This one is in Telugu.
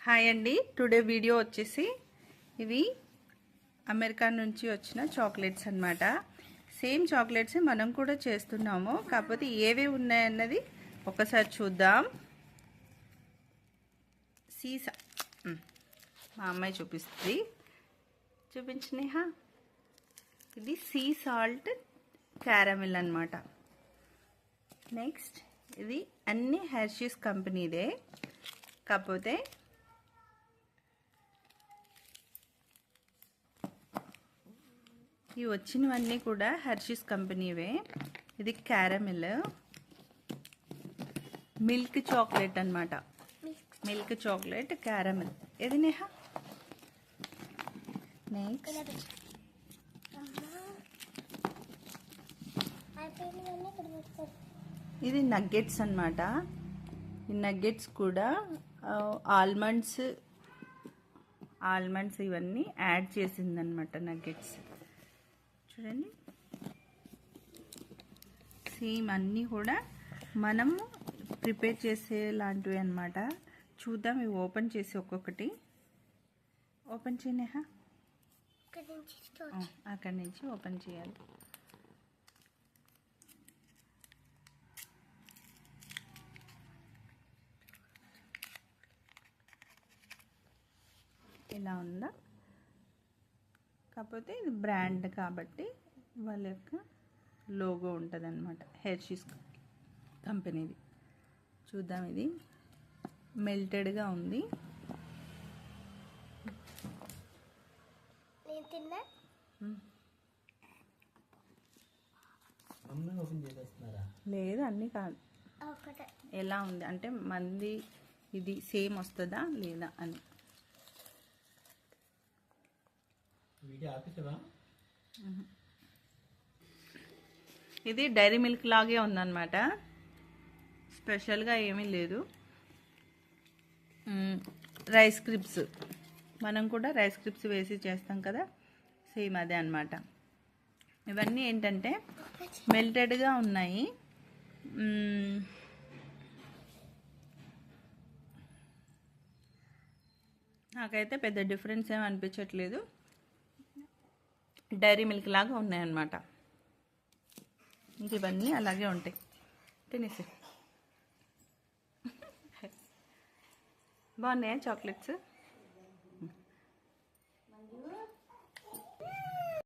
హాయ్ అండి, టుడే వీడియో వచ్చేసి ఇవి అమెరికా నుంచి వచ్చిన చాక్లెట్స్ అన్నమాట. సేమ్ చాక్లెట్స్ మనం కూడా చేస్తున్నాము, కాకపోతే ఏవి ఉన్నాయన్నది ఒకసారి చూద్దాం. సీసా మా అమ్మాయి చూపిస్తుంది, చూపించినేహా. ఇది సీ సాల్ట్ క్యారమిల్ అన్నమాట. నెక్స్ట్ ఇది అన్ని హెర్షీస్ కంపెనీదే, కాకపోతే ఇవి వచ్చినవన్నీ కూడా హెర్షీస్ కంపెనీవే. ఇది క్యారమిల్ మిల్క్ చాక్లెట్ అన్నమాట. Milk chocolate caramel. ఇది నేహా. నెక్స్ట్ ఇది నగ్గెట్స్ అన్నమాట. ఈ నగ్గెట్స్ కూడా ఆల్మండ్స్ ఇవన్నీ యాడ్ చేసిందనమాట. నగ్గెట్స్ చూడండి, సేమ్ అన్నీ కూడా మనం ప్రిపేర్ చేసే లాంటివి అన్నమాట. చూద్దాం, ఇవి ఓపెన్ చేసి ఒక్కొక్కటి ఓపెన్ చేయనేహా. అక్కడి నుంచి ఓపెన్ చేయాలి. ఇలా ఉందా, కాకపోతే ఇది బ్రాండ్ కాబట్టి వాళ్ళ యొక్క లోగో ఉంటుంది అన్నమాట, హెర్షీస్ కంపెనీది. చూద్దాం, ఇది మెల్టెడ్గా ఉంది. లేదు, అన్నీ కాదు. ఎలా ఉంది అంటే మంది ఇది సేమ్ వస్తుందా లేదా అని. ఇది డైరీ మిల్క్ లాగే ఉందన్నమాట, స్పెషల్గా ఏమీ లేదు. రైస్ క్రిప్స్, మనం కూడా రైస్ క్రిప్స్ వేసి చేస్తాం కదా, సేమ్ అదే అన్నమాట. ఇవన్నీ ఏంటంటే మెల్టెడ్గా ఉన్నాయి. నాకైతే పెద్ద డిఫరెన్స్ ఏమి అనిపించట్లేదు, డైరీ మిల్క్ లాగా ఉన్నాయన్నమాట. ఇంక ఇవన్నీ అలాగే ఉంటాయి. తినేసి బాగున్నాయా చాక్లెట్స్?